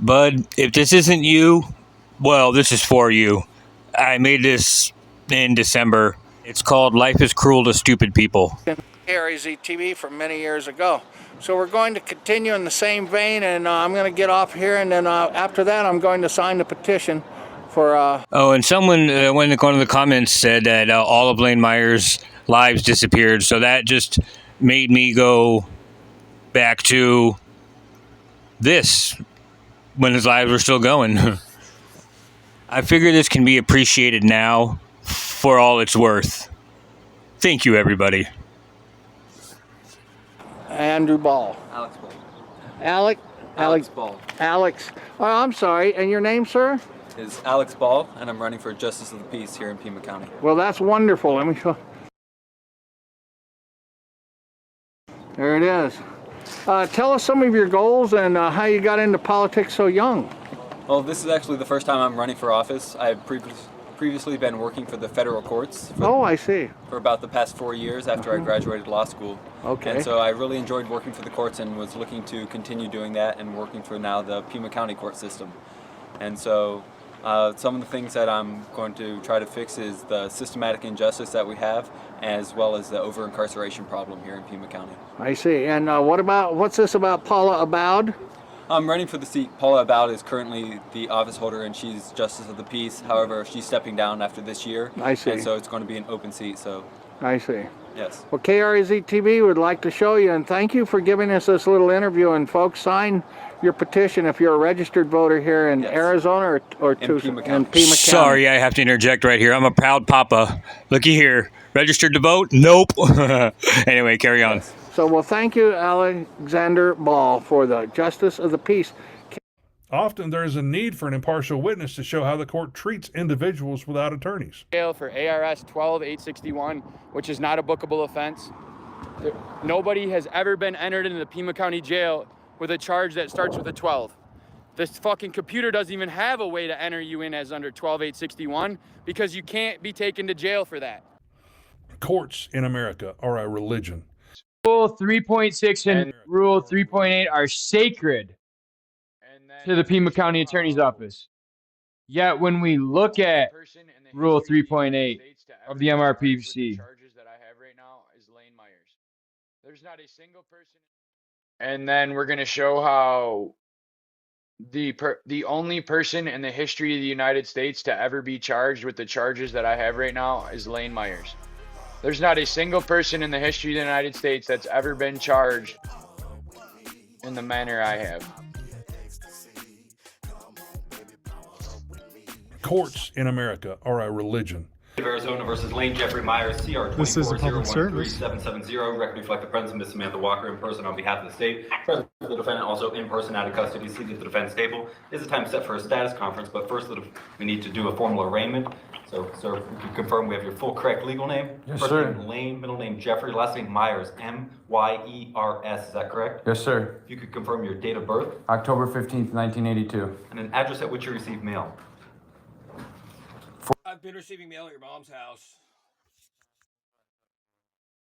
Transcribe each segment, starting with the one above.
Bud, if this isn't you, well, this is for you. I made this in December. It's called Life is Cruel to Stupid People. TV from many years ago. So we're going to continue in the same vein, and I'm going to get off here, and then after that I'm going to sign the petition for... Oh, and someone, one of the comments said that all of Lane Meyer's lives disappeared, so that just made me go back to this, when his lives were still going. I figure this can be appreciated now for all it's worth. Thank you, everybody. Andrew Ball. Alex Ball. Alex Ball. Alex. Oh, I'm sorry. And your name, sir? Is Alex Ball, and I'm running for Justice of the Peace here in Pima County. Well, that's wonderful. Let me show. There it is. Tell us some of your goals and how you got into politics so young. Well, this is actually the first time I'm running for office. I've previously been working for the federal courts. I see. For about the past 4 years after I graduated law school. Okay. And so I really enjoyed working for the courts and was looking to continue doing that and working for now the Pima County court system. And so some of the things that I'm going to try to fix is the systematic injustice that we have, as well as the over-incarceration problem here in Pima County. I see. And what's this about Paula Abowd? I'm running for the seat. Paula Abowd is currently the office holder, and she's Justice of the Peace. However, she's stepping down after this year. I see. And so it's going to be an open seat. So. I see. Yes. Well, KRZ TV would like to show you, and thank you for giving us this little interview. And folks, sign your petition if you're a registered voter here in Arizona or in Pima County. Sorry, I have to interject right here. I'm a proud papa. Looky here. Registered to vote? Nope. Anyway, carry on. Yes. So, well, thank you, Alexander Ball, for the Justice of the Peace. Often there is a need for an impartial witness to show how the court treats individuals without attorneys. Jail for ARS 12861, which is not a bookable offense. Nobody has ever been entered into the Pima County Jail with a charge that starts with a 12. This fucking computer doesn't even have a way to enter you in as under 12861 because you can't be taken to jail for that. Courts in America are a religion. Rule 3.6 and Rule 3.8 are sacred to the Pima County Attorney's Office. Yet when we look at Rule 3.8 of the MRPC, there's not a single person. And then we're going to show how the only person in the history of the United States to ever be charged with the charges that I have right now is Lane Myers. There's not a single person in the history of the United States that's ever been charged in the manner I have. Courts in America are a religion. Arizona versus Lane Jeffrey Myers, CR 24013770. Record reflect the presence of Ms. Samantha Walker in person on behalf of the state. Present for the defendant also in person out of custody, seated at the defense table. Is the time set for a status conference, but first we need to do a formal arraignment. So, sir, if you can confirm we have your full correct legal name. Yes, first sir. name Lane, middle name Jeffrey, last name Myers, M-Y-E-R-S. Is that correct? Yes, sir. If you could confirm your date of birth. October 15th, 1982. And an address at which you received mail. I've been receiving mail at your mom's house.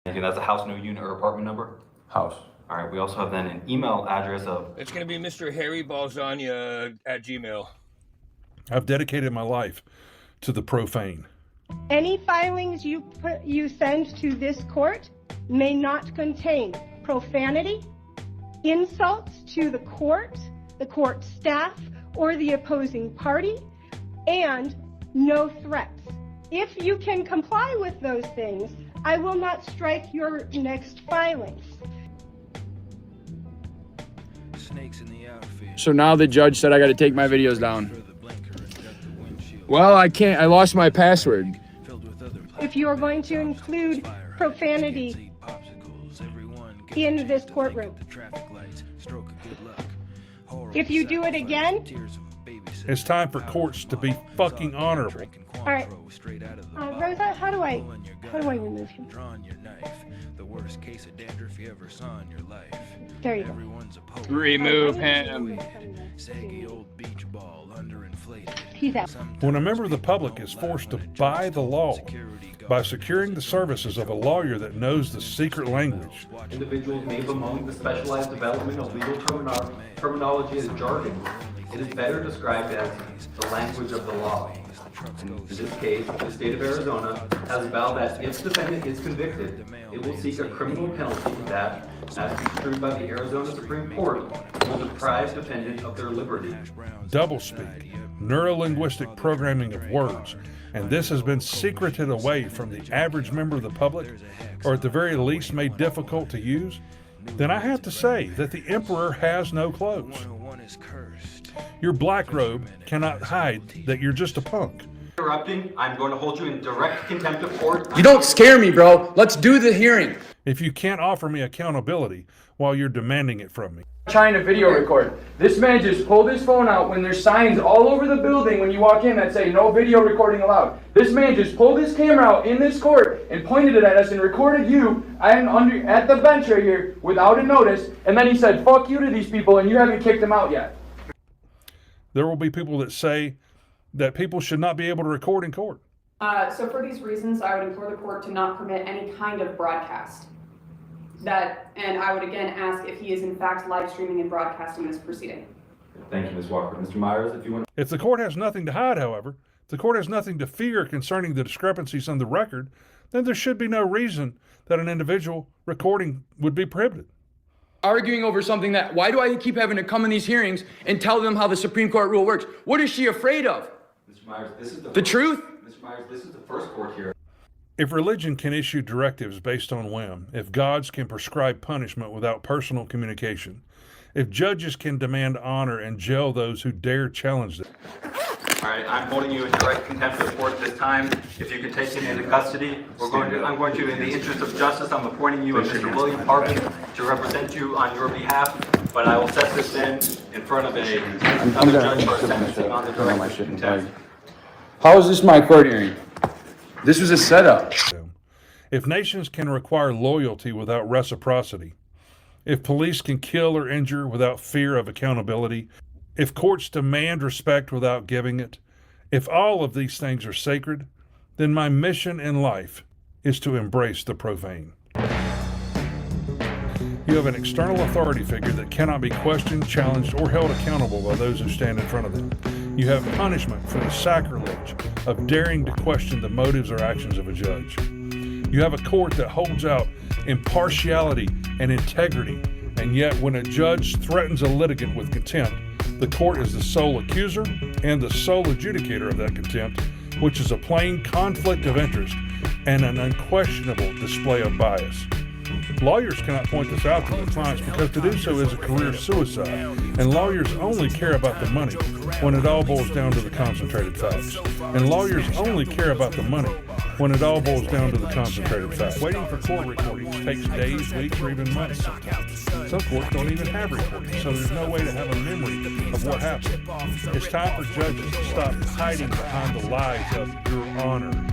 And that's a house, no unit or apartment number? House. All right, we also have then an email address of... It's going to be Mr. Harry Balzania at Gmail. I've dedicated my life to the profane. Any filings you send to this court may not contain profanity, insults to the court staff, or the opposing party, and no threats. If you can comply with those things, I will not strike your next filings. So now the judge said I got to take my videos down. Well, I can't. I lost my password. If you are going to include profanity in this courtroom, if you do it again, It's time for courts to be fucking honorable. all right. Rosa, how do I remove him? There you go. Remove him. He's out. When a member of the public is forced to buy the law by securing the services of a lawyer that knows the secret language, Individuals may bemoan the specialized development of legal terminology as jargon, It is better described as the language of the law. In this case, the state of Arizona has vowed that if the defendant is convicted, it will seek a criminal penalty that, as construed by the Arizona Supreme Court, will deprive defendants of their liberty. Doublespeak, neurolinguistic programming of words, and this has been secreted away from the average member of the public, or at the very least made difficult to use, then I have to say that the emperor has no clothes. Your black robe cannot hide that you're just a punk. Interrupting, I'm going to hold you in direct contempt of court. You don't scare me, bro. Let's do the hearing. If you can't offer me accountability while you're demanding it from me. Trying to video record. This man just pulled his phone out when there's signs all over the building when you walk in that say no video recording allowed. This man just pulled his camera out in this court and pointed it at us and recorded you at the bench right here without a notice, and then he said fuck you to these people and you haven't kicked them out yet. There will be people that say that people should not be able to record in court. So for these reasons, I would implore the court to not permit any kind of broadcast. And I would again ask if he is in fact live streaming and broadcasting this proceeding. Thank you, Ms. Walker. Mr. Myers, if you want. If the court has nothing to hide, however, if the court has nothing to fear concerning the discrepancies on the record, then there should be no reason that an individual recording would be prohibited. Arguing over something that, why do I keep having to come in these hearings and tell them how the Supreme Court rule works? What is she afraid of? Mr. Myers, this is the truth? Mr. Myers, this is the first court here. If religion can issue directives based on whim, if gods can prescribe punishment without personal communication, if judges can demand honor and jail those who dare challenge them. All right, I'm holding you in direct contempt of court this time. If you can take him into custody, I'm going to, in the interest of justice, I'm appointing you a Mr. William Harvey to represent you on your behalf, but I will set this in front of another judge for sentencing on the direct contempt. How is this my court hearing? This was a setup. If nations can require loyalty without reciprocity, if police can kill or injure without fear of accountability, if courts demand respect without giving it, if all of these things are sacred, then my mission in life is to embrace the profane. You have an external authority figure that cannot be questioned, challenged, or held accountable by those who stand in front of them. You have punishment for the sacrilege of daring to question the motives or actions of a judge. You have a court that holds out impartiality and integrity, and yet when a judge threatens a litigant with contempt, the court is the sole accuser and the sole adjudicator of that contempt, which is a plain conflict of interest and an unquestionable display of bias. Lawyers cannot point this out to their clients because to do so is a career suicide, and lawyers only care about the money when it all boils down to the concentrated facts. And lawyers only care about the money when it all boils down to the concentrated facts. Waiting for court recordings takes days, weeks, or even months sometimes. Some courts don't even have recordings, so there's no way to have a memory of what happened. It's time for judges to stop hiding behind the lies of your honor.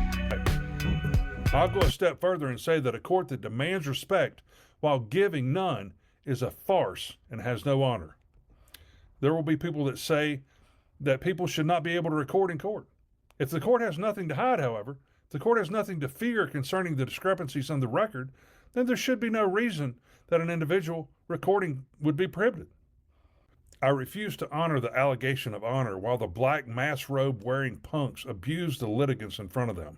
I'll go a step further and say that a court that demands respect while giving none is a farce and has no honor. There will be people that say that people should not be able to record in court. If the court has nothing to hide, however, if the court has nothing to fear concerning the discrepancies on the record, then there should be no reason that an individual recording would be prohibited. I refuse to honor the allegation of honor while the black mass robe wearing punks abuse the litigants in front of them.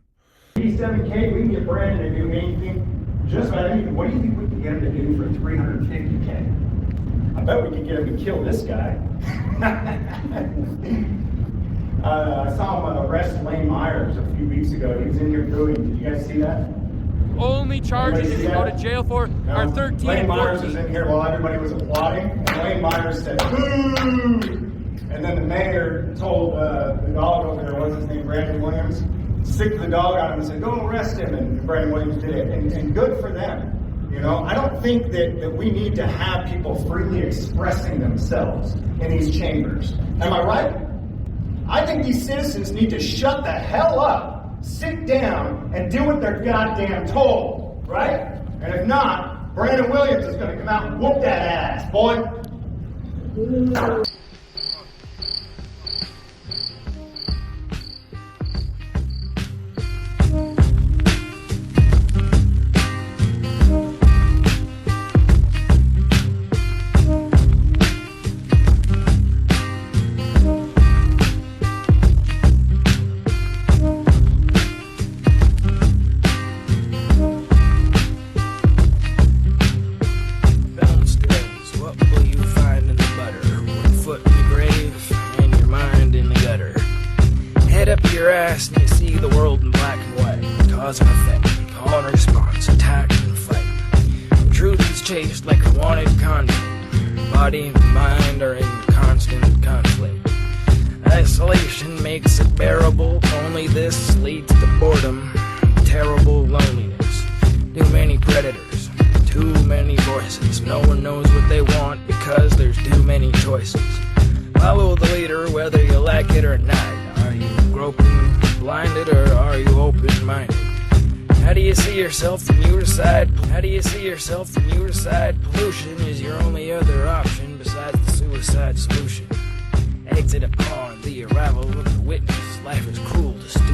$87K, we can get Brandon to do anything, just about anything. What do you think we can get him to do for $350K? I bet we could get him to kill this guy. I saw him arrest Lane Myers a few weeks ago. He was in here doing, did you guys see that? Only charges you can go to jail for are 13 Lane and 14. Myers was in here while everybody was applauding, and Lane Myers said, boo! And then the mayor told the dog over there, what's his name, Brandon Williams, sicked the dog on him and said, go arrest him, and Brandon Williams did it, and good for them. You know, I don't think that we need to have people freely expressing themselves in these chambers. Am I right? I think these citizens need to shut the hell up, sit down, and do what they're goddamn told, right? And if not, Brandon Williams is going to come out and whoop that ass, boy. your ass and you see the world in black and white. Cause and effect, call and response, attack and fight. Truth is chased like a wanted convict. Body and mind are in constant conflict. Isolation makes it bearable. Only this leads to boredom, terrible loneliness. Too many predators, too many voices. No one knows what they want because there's too many choices. Follow the leader whether you like it or not. Are you groping blinded or are you open-minded? How do you see yourself when you decide? How do you see yourself when you decide pollution is your only other option besides the suicide solution? Exit upon the arrival of the witness. Life is cruel to stupid.